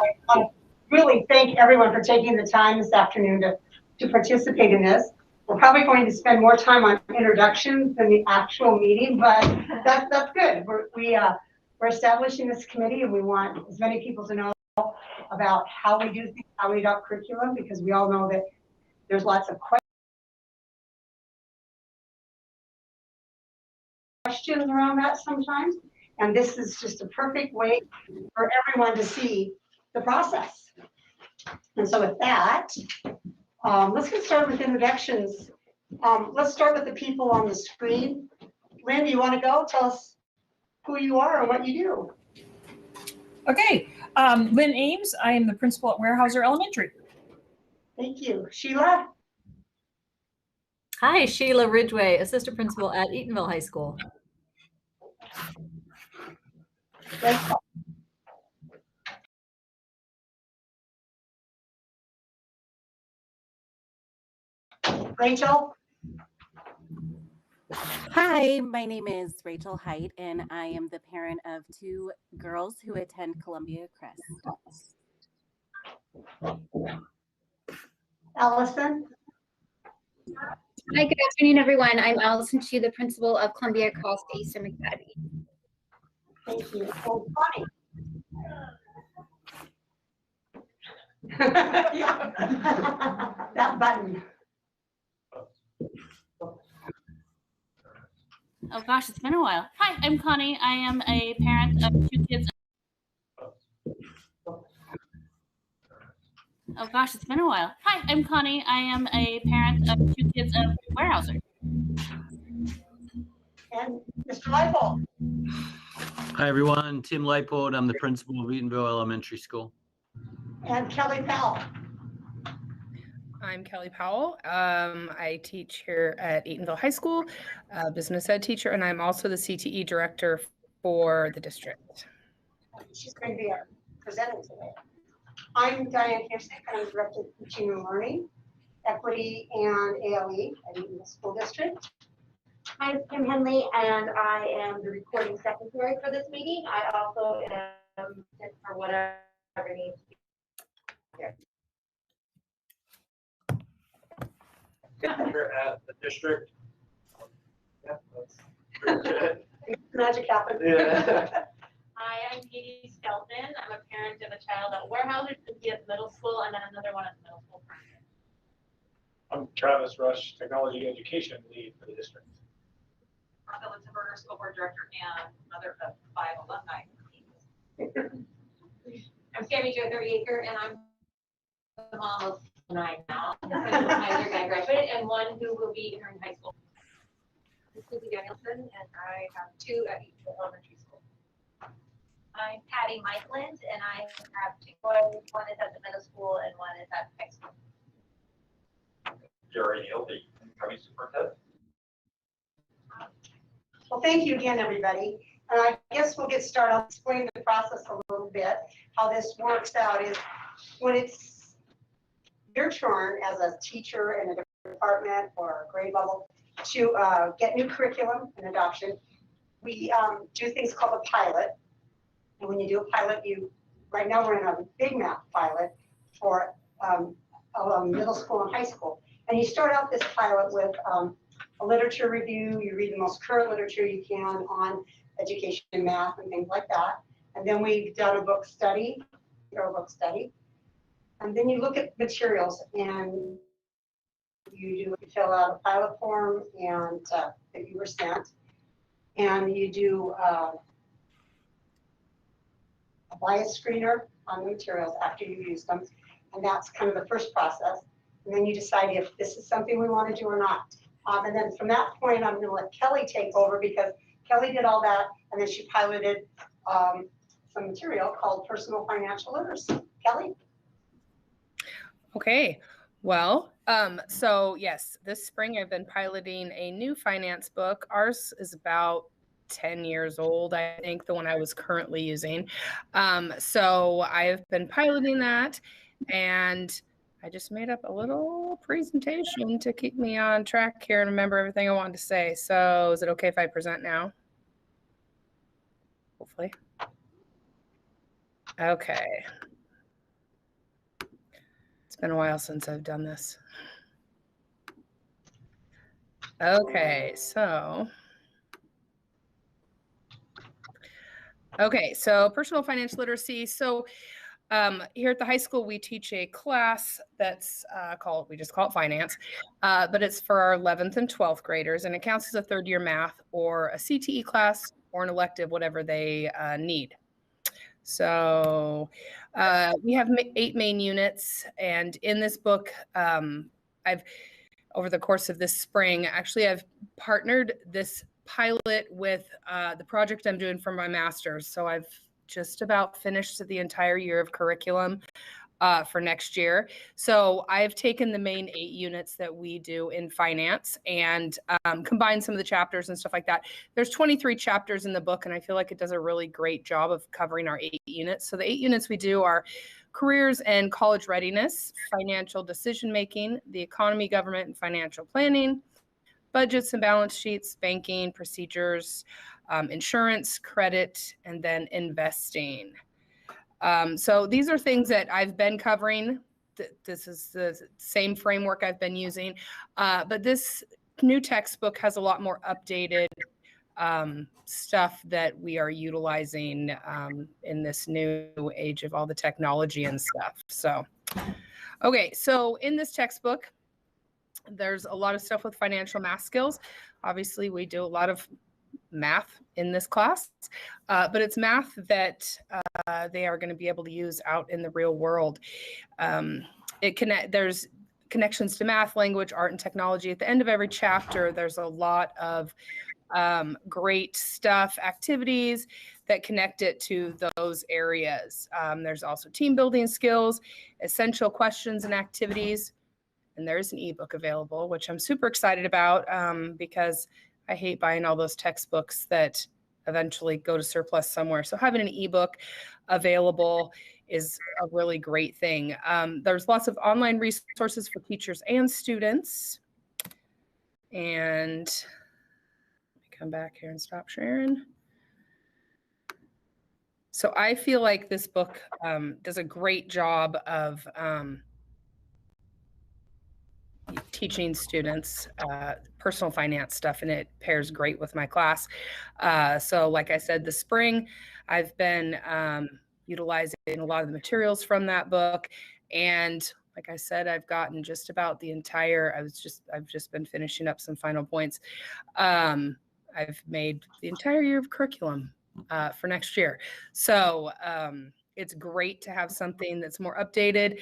I want to really thank everyone for taking the time this afternoon to participate in this. We're probably going to spend more time on introductions than the actual meeting, but that's good. We're establishing this committee, and we want as many people to know about how we do things, how we adopt curriculum, because we all know that there's lots of questions around that sometimes. And this is just a perfect way for everyone to see the process. And so with that, let's get started with introductions. Let's start with the people on the screen. Lynn, do you want to go? Tell us who you are and what you do. Okay, Lynn Ames. I am the principal at Weyerhaeuser Elementary. Thank you. Sheila? Hi, Sheila Ridgway, assistant principal at Eatonville High School. Rachel? Hi, my name is Rachel Height, and I am the parent of two girls who attend Columbia Crest. Allison? Hi, good afternoon, everyone. I'm Allison Chu, the principal of Columbia Crest Eastern Academy. Thank you. Oh, Bonnie. That button. Oh gosh, it's been a while. Hi, I'm Connie. I am a parent of two kids. Oh gosh, it's been a while. Hi, I'm Connie. I am a parent of two kids of Weyerhaeuser. And Mr. Leipold. Hi, everyone. Tim Leipold. I'm the principal of Eatonville Elementary School. And Kelly Powell. I'm Kelly Powell. I teach here at Eatonville High School, business ed teacher, and I'm also the CTE director for the district. She's going to be our presenter today. I'm Diane Kirstick, and I'm Director of Teaching and Learning, Equity and ALE at Eatonville School District. I'm Kim Henley, and I am the recording secretary for this meeting. I also am for whatever needs to be here. Here at the district. Yeah, that's pretty good. Magic happened. Yeah. Hi, I'm Katie Skelton. I'm a parent of a child at Weyerhaeuser Middle School and then another one at the middle school. I'm Travis Rush, technology education lead for the district. Martha Litzenberger, school board director and mother of 5 alumni. I'm Sammy Jo 38er, and I'm the mom of 9 now. My other guy graduated, and one who will be entering high school. I'm Susie Danielson, and I have 2 at Eatonville Elementary School. I'm Patty Michaeland, and I have 2 boys. One is at the middle school, and one is at high school. Jerry Neal, the incoming superintendent. Well, thank you again, everybody. And I guess we'll get started. I'll explain the process a little bit. How this works out is when it's your turn as a teacher in a department or a grade level to get new curriculum and adoption, we do things called a pilot. And when you do a pilot, right now we're in a big math pilot for middle school and high school. And you start out this pilot with a literature review. You read the most current literature you can on education and math and things like that. And then we've done a book study, And then you look at materials and you fill out a pilot form and that you were sent. And you do a bias screener on the materials after you use them. And that's kind of the first process. And then you decide if this is something we want to do or not. And then from that point, I'm going to let Kelly take over because Kelly did all that, and then she piloted some material called Personal Financial Literacy. Kelly? Okay, well, so yes, this spring I've been piloting a new finance book. Ours is about 10 years old, I think, the one I was currently using. So I've been piloting that, and I just made up a little presentation to keep me on track here and remember everything I wanted to say. So is it okay if I present now? Hopefully. Okay. It's been a while since I've done this. Okay, so personal financial literacy. So here at the high school, we teach a class that's we just call it finance, but it's for our 11th and 12th graders, and it counts as a third year math or a CTE class or an elective, whatever they need. So we have 8 main units, and in this book, over the course of this spring, actually, I've partnered this pilot with the project I'm doing for my master's. So I've just about finished the entire year of curriculum for next year. So I've taken the main 8 units that we do in finance and combined some of the chapters and stuff like that. There's 23 chapters in the book, and I feel like it does a really great job of covering our 8 units. So the 8 units we do are careers and college readiness, financial decision-making, the economy, government, and financial planning, budgets and balance sheets, banking, procedures, insurance, credit, and then investing. So these are things that I've been covering. This is the same framework I've been using, but this new textbook has a lot more updated stuff that we are utilizing in this new age of all the technology and stuff. So, okay, so in this textbook, there's a lot of stuff with financial math skills. Obviously, we do a lot of math in this class, but it's math that they are going to be able to use out in the real world. There's connections to math, language, art, and technology. At the end of every chapter, there's a lot of great stuff, activities that connect it to those areas. There's also team building skills, essential questions and activities. And there's an ebook available, which I'm super excited about because I hate buying all those textbooks that eventually go to surplus somewhere. So having an ebook available is a really great thing. There's lots of online resources for teachers and students. And let me come back here and stop sharing. So I feel like this book does a great job of teaching students personal finance stuff, and it pairs great with my class. So like I said, this spring, I've been utilizing a lot of the materials from that book. And like I said, I've gotten just about the entire, I've just been finishing up some final points. I've made the entire year of curriculum for next year. So it's great to have something that's more updated.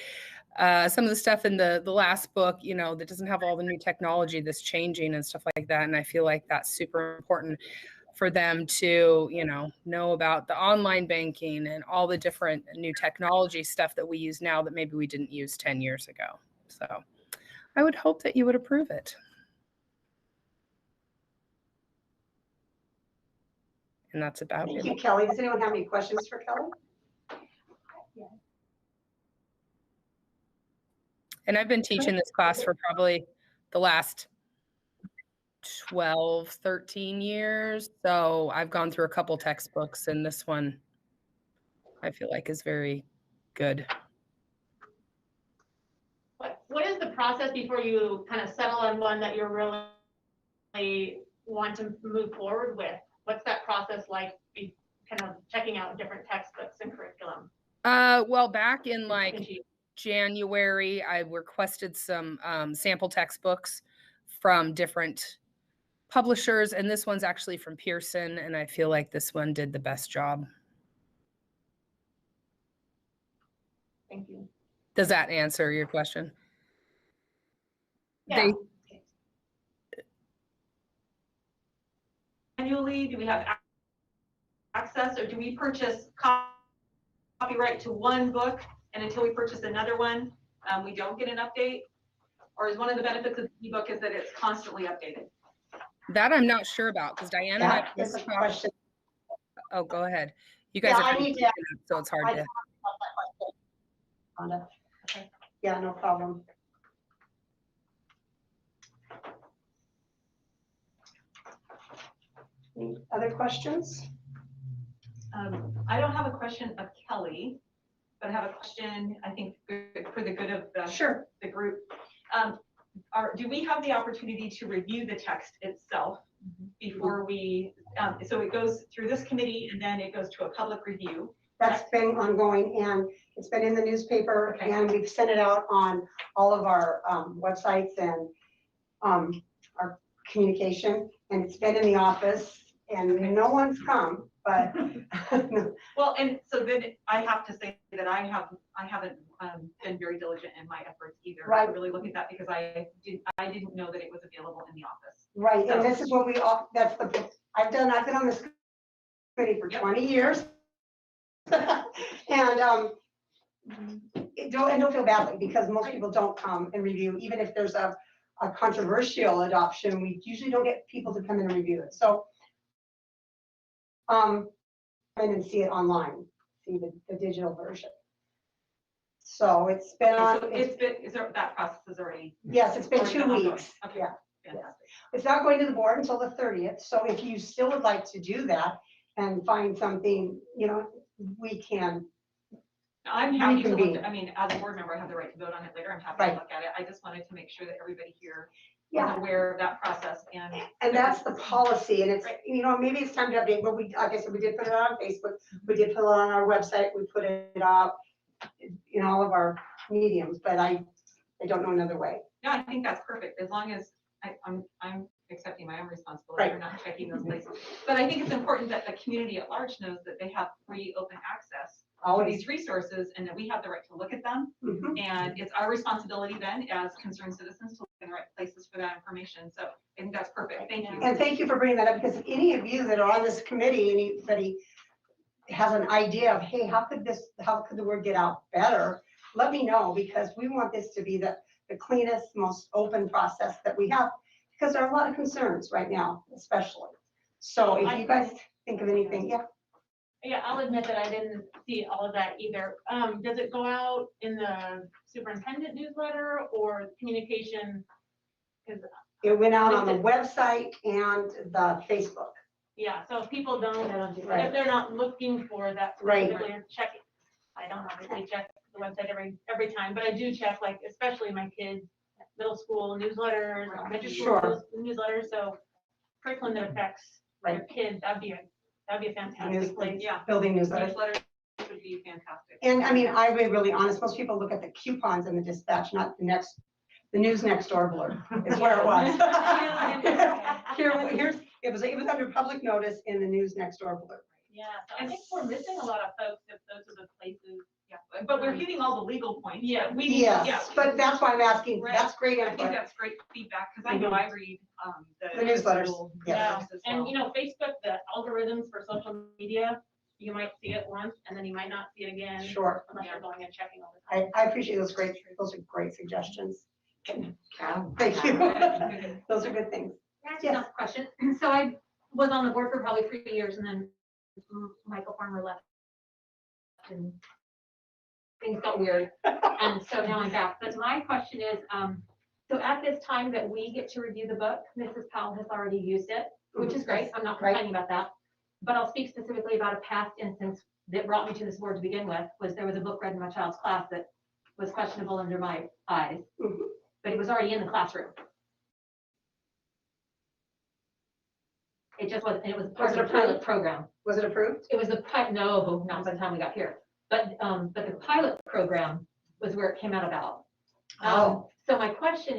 Some of the stuff in the last book, you know, that doesn't have all the new technology that's changing and stuff like that. And I feel like that's super important for them to, you know about the online banking and all the different new technology stuff that we use now that maybe we didn't use 10 years ago. So I would hope that you would approve it. And that's about it. Thank you, Kelly. Does anyone have any questions for Kelly? And I've been teaching this class for probably the last 12, 13 years. So I've gone through a couple textbooks, and this one I feel like is very good. What is the process before you kind of settle on one that you really want to move forward with? What's that process like, kind of checking out different textbooks and curriculum? Well, back in like January, I requested some sample textbooks from different publishers, and this one's actually from Pearson, and I feel like this one did the best job. Thank you. Does that answer your question? Yeah. Annually, do we have access, or do we purchase copyright to one book, and until we purchase another one, we don't get an update? Or is one of the benefits of the ebook is that it's constantly updated? That I'm not sure about, because Diana and I That's a question. Oh, go ahead. You guys are I need to. so it's hard to. Okay. Yeah, no problem. Any other questions? I don't have a question of Kelly, but I have a question, I think, for the good of Sure. the group. Do we have the opportunity to review the text itself before we, so it goes through this committee and then it goes to a public review? That's been ongoing and it's been in the newspaper Okay. and we've sent it out on all of our websites and our communication. And it's been in the office and no one's come, but Well, and so then I have to say that I haven't been very diligent in my efforts either Right. to really look at that because I didn't know that it was available in the office. right, and So- this is what we all, I've been on this committee for 20 years. And don't feel badly because most people don't come and review, even if there's a controversial adoption, we usually don't get people to come in and review it. So come in and see it online, see the digital version. So it's been on, So that process is already. yes, it's been already 2 ongoing. weeks. Okay. Yeah. Fantastic. It's not going to the board until the 30th, so if you still would like to do that and find something, we can. I'm happy to Reconvene. look, I mean, as a board member, I have the right to vote on it later. I'm happy Right. to look at it. I just wanted to make sure that everybody here Yeah. is aware of that process And that's the policy, and it's, maybe it's time to update, but like I said, we did put it on Facebook, we did put it on our website, we put it up in all of our mediums, but I don't know another way. No, I think that's perfect, as long as I'm accepting my own responsibility for Right. not checking those places. But I think it's important that the community at large knows that they have free, open access to Always. these resources and that we have the right to look at them. Mhm. And it's our responsibility then as concerned citizens to look in the right places for that information. So I think that's perfect. Thank you. And thank you for bringing that up, because if any of you that are on this committee, anybody has an idea of, hey, how could the word get out better? Let me know, because we want this to be the cleanest, most open process that we have, because there are a lot of concerns right now, especially. So if you guys think of anything, yeah. Yeah, I'll admit that I didn't see all of that either. Does it go out in the superintendent newsletter or communication? Because, It went out on the website and the Facebook. yeah, so if people don't, Right. if they're not looking for that Right. specifically or checking, I don't obviously check the website every time, but I do check, like, especially my kids' middle school newsletters, elementary school Sure. newsletters, so curriculum that affects your kids, that'd be a fantastic place. Yeah. Building newsletters. Newsletters would be fantastic. And I mean, I'll be really honest, most people look at the coupons in the dispatch, not the news next door blurb, is where it was. It was under public notice in the news next door blurb. Yeah, so I think we're missing a lot of folks if those are the places. Yeah, but we're hitting all the legal points. Yeah, We need, yeah. Yes, but that's why I'm asking, Right. that's great I think input. that's great feedback, because I know I read The newsletters, school yes. newsletters as And well. Facebook, the algorithms for social media, you might see it once and then you might not see it again. Sure. Unless you're going and checking all the time. I appreciate those are great suggestions. Thank you. Those are good things. Yes. Question. So I was on the board for probably 3 years and then Michael Farmer left and things got weird. And so now I'm back. But my question is, so at this time that we get to review the book, Mrs. Powell has already used it, which is great. I'm not complaining about that. But I'll speak specifically about a past instance that brought me to this board to begin with, was there was a book read in my child's class that was questionable under my eyes, but it was already in the classroom. It just wasn't, it was part of the pilot program. Was it approved? It was the no, not by the time we got here. But the pilot program was where it came out about. So my question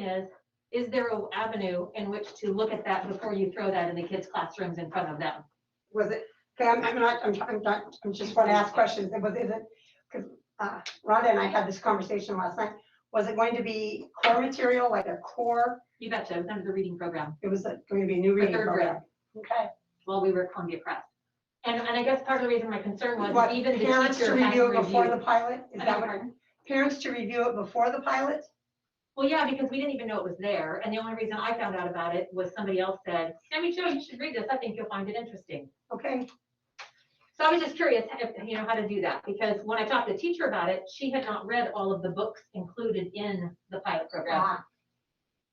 is there an avenue in which to look at that before you throw that in the kids' classrooms in front of them? Was it, okay, I'm just want to ask questions. Because Rhonda and I had this conversation last night. Was it going to be core material, like a core? You betcha, it was under the reading program. It was going to be a new reading third grade. program. Okay. While we were at Columbia Crest. And I guess part of the reason my concern was What, even the parents to teacher had review it before the review. pilot? Is I that beg what? your pardon? Parents to review it before the pilot? Well, yeah, because we didn't even know it was there. And the only reason I found out about it was somebody else said, Sammy Jo, you should read this. I think you'll find it interesting. Okay. So I was just curious, how to do that, because when I talked to the teacher about it, she had not read all of the books included in the pilot program. Ah,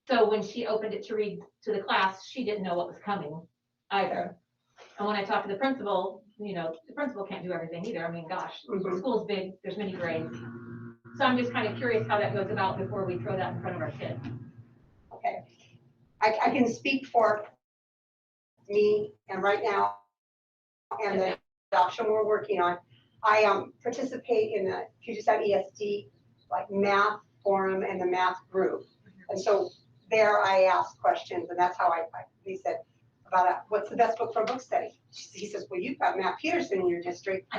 So when she opened it to read to the class, she didn't know what was coming either. And when I talked to the principal, you know, the principal can't do everything either. I mean, gosh, the Mhm. school's big, there's many grades. So I'm just kind of curious how that goes about before we throw that in front of our kids. Okay. I can speak for me and right now and the adoption we're working on. I participate in the Puget Sound ESD like math forum and the math group. And so there I ask questions, and that's how he said about what's the best book for a book study. He says, well, you've got Matt Peterson in your district.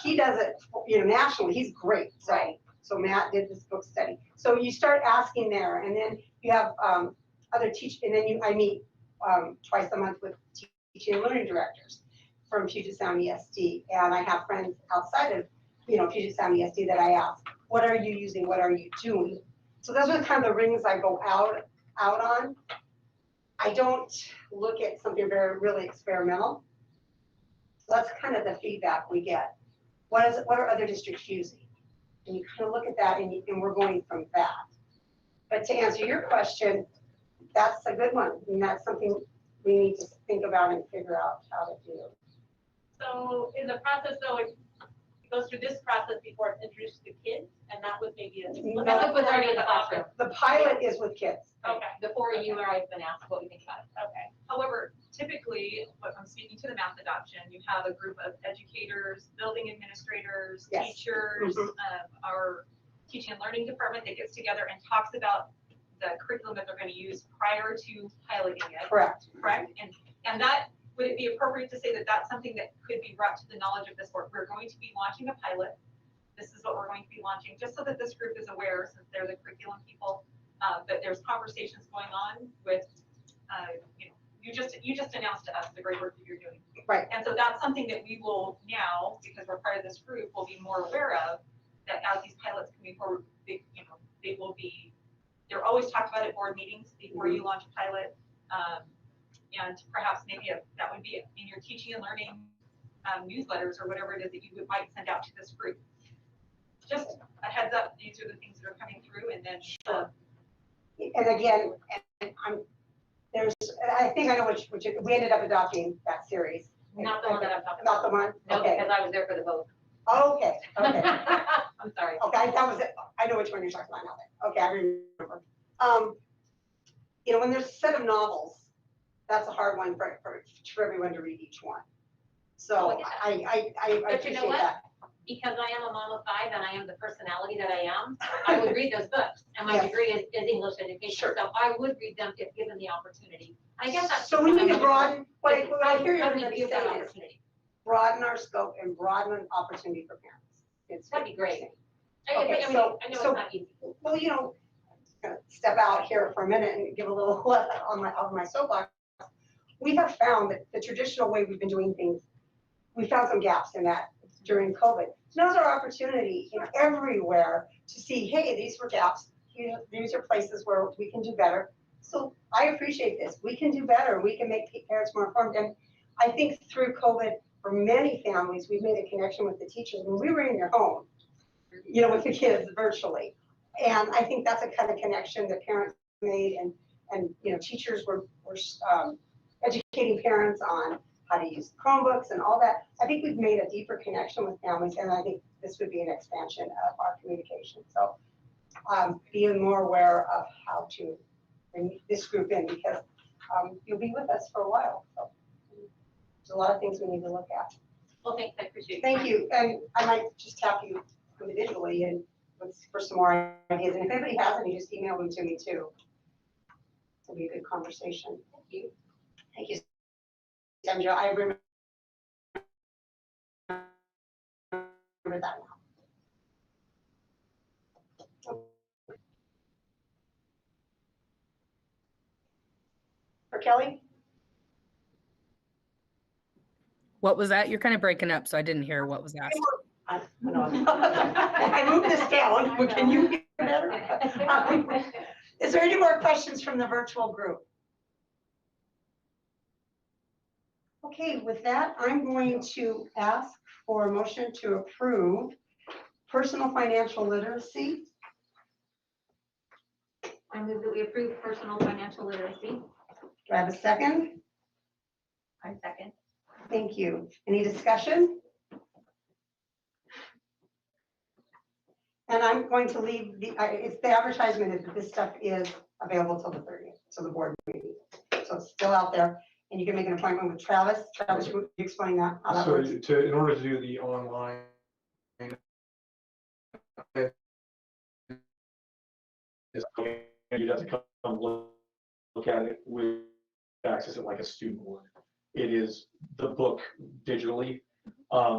He does it, you know, nationally. He's great. So, so Matt did this book study. So you start asking there, and then you have other and then I meet twice a month with teaching and learning directors from Puget Sound ESD, and I have friends outside of, you know, Puget Sound ESD that I ask, what are you using? What are you doing? So those are kind of the rings I go out on. I don't look at something really experimental. So that's kind of the feedback we get. What are other districts using? And you kind of look at that, and we're going from that. But to answer your question, that's a good one, and that's something we need to think about and figure out how to do. So in the process, though, it goes through this process before it's introduced to kids, and that was maybe No. That was already in the classroom. The pilot is with kids. Okay. Before you or I've been asked what we think about it. Okay. However, typically, when I'm speaking to the math adoption, you have a group of educators, building administrators, Yes. teachers, our teaching and learning department that gets together and talks about the curriculum that they're going to use prior to piloting it. Correct. Correct. And that, would it be appropriate to say that that's something that could be brought to the knowledge of this board? We're going to be launching a pilot. This is what we're going to be launching, just so that this group is aware, since they're the curriculum people, that there's conversations going on with, you know, you just announced to us the great work that you're doing. Right. And so that's something that we will now, because we're part of this group, will be more aware of, that as these pilots come forward, they, you know, they will be, they're always talked about at board meetings before you launch a pilot. And perhaps maybe that would be in your teaching and learning newsletters or whatever it is that you might send out to this group. Just a heads up, these are the things that are coming through, and then. And again, I think I know which we ended up adopting that series. Not the one that I'm talking Not about. the one? No, Okay. because I was there for the vote. Okay, okay. I'm sorry. Okay, that was it. I know which one you're talking about now then. Okay, I remember. You know, when there's a set of novels, that's a hard one for everyone to read each one. So I But you appreciate know what? that. Because I am a mom of 5 and I am the personality that I am, I would read those books. And my Yes. degree is English education, Sure. so I would read them if given the opportunity. I guess that's. So we need to broaden, what I hear How do we everybody give that say is, opportunity? broaden our scope and broaden an opportunity for parents. It's That'd be great. Okay, I mean, so- I know so- it's not easy. Well, you know, gonna step out here for a minute and give a little on my soapbox. We have found that the traditional way we've been doing things, we found some gaps in that during COVID. Now's our opportunity, you know, everywhere to see, hey, these were gaps. These are places where we can do better. So I appreciate this. We can do better. We can make parents more informed. And I think through COVID, for many families, we've made a connection with the teachers when we were in your home, you know, with the kids virtually. And I think that's a kind of connection that parents made, and you know, teachers were educating parents on how to use Chromebooks and all that. I think we've made a deeper connection with families, and I think this would be an expansion of our communication. So being more aware of how to bring this group in, because you'll be with us for a while. So there's a lot of things we need to look at. Well, thanks, I appreciate it. Thank you, and I might just tap you individually and for some more ideas. And if anybody has any, just email them to me too. It'll be a good conversation. Thank you. Thank you, Sandra. I remember that now. For Kelly? What was that? You're kind of breaking up, so I didn't hear what was asked. I moved this down. Can you hear better? Is there any more questions from the virtual group? Okay, with that, I'm going to ask for a motion to approve personal financial literacy. I move that we approve personal financial literacy. Do I have a second? I second. Thank you. Any discussion? And I'm going to leave it's the advertisement is that this stuff is available till the 30th, so the board meeting. So it's still out there, and you can make an appointment with Travis. Travis, would you explain that, how that works? In order to do the online, you'd have to come look at it with access it like a student would. It is the book digitally,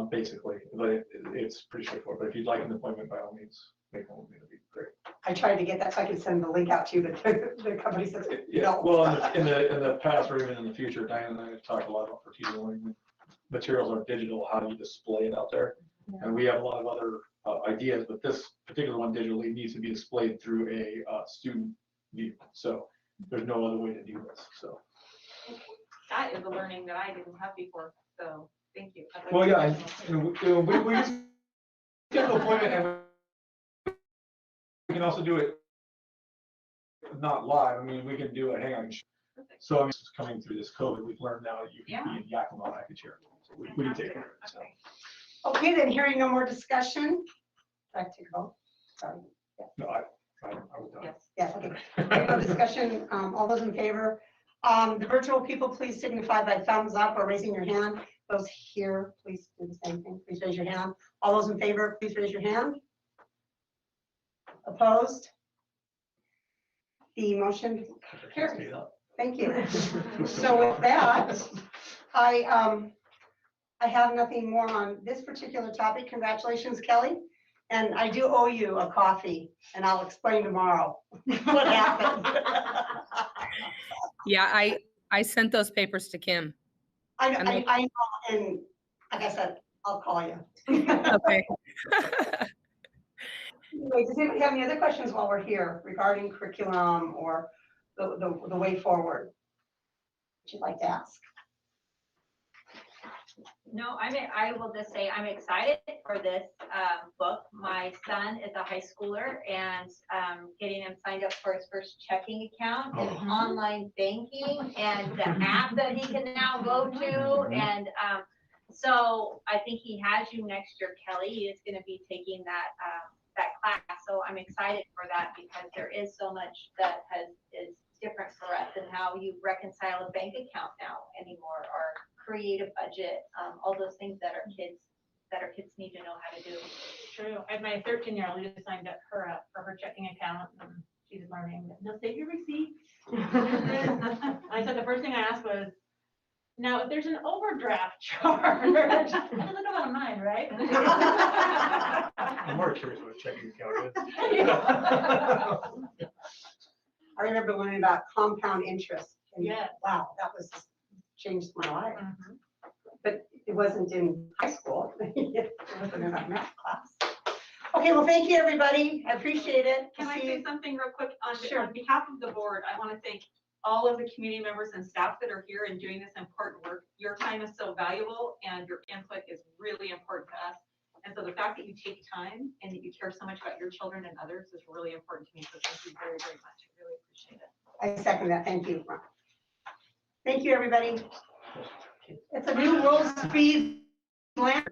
basically, but it's pretty straightforward. But if you'd like an appointment, by all means, make one with me. That'd be great. I tried to get that so I could send the link out to you, but the company says Yeah. no. Well, in the past or even in the future, Diane and I have talked a lot about for teacher learning. Materials are digital. How do you display it out there? And we have a lot of other ideas, but this particular one digitally needs to be displayed through a student view. So there's no other way to do this. So. That is a learning that I didn't have before, so thank you. Well, yeah, and we just get an appointment, and we can also do it not live. I mean, we can do it. Hang on. So I mean, coming through this COVID, we've learned now that you can be in Yakima, I could share. So we can take care of it. So. Okay, then hearing no more discussion. Back to go. Sorry. Yeah. No, I was done. Yes, okay. No discussion. All those in favor? The virtual people, please signify by thumbs up or raising your hand. Those here, please do the same thing. Please raise your hand. All those in favor, please raise your hand. Opposed? The motion carries. Thank you. So with that, I have nothing more on this particular topic. Congratulations, Kelly. And I do owe you a coffee, and I'll explain tomorrow what happened. Yeah, I sent those papers to Kim. I know, and like I said, I'll call you. Okay. Anyway, does anybody have any other questions while we're here regarding curriculum or the way forward? Would you like to ask? No, I will just say I'm excited for this book. My son is a high schooler, and getting him signed up for his first checking account and online banking and the app that he can now go to. And so I think he has you next year, Kelly. He is going to be taking that class. So I'm excited for that because there is so much that is different for us and how you reconcile a bank account now anymore, or create a budget, all those things that our kids need to know how to do. True. I have my 13-year-old who just signed her up for her checking account, and she's learning. No, save your receipts. I said the first thing I asked was, now if there's an overdraft charge, that doesn't come out of mine, right? I'm more curious what a checking account is. I remember learning about compound interest. And yes. Wow, that was changed my life. But it wasn't in high school. It wasn't in our math class. Okay, well, thank you, everybody. I appreciate it. Can I say something real quick? Sure. On behalf of the board, I want to thank all of the community members and staff that are here and doing this important work. Your time is so valuable, and your input is really important to us. And so the fact that you take time and that you care so much about your children and others is really important to me. So thank you very, very much. I really appreciate it. I second that. Thank you. Thank you, everybody. It's a new world speed land.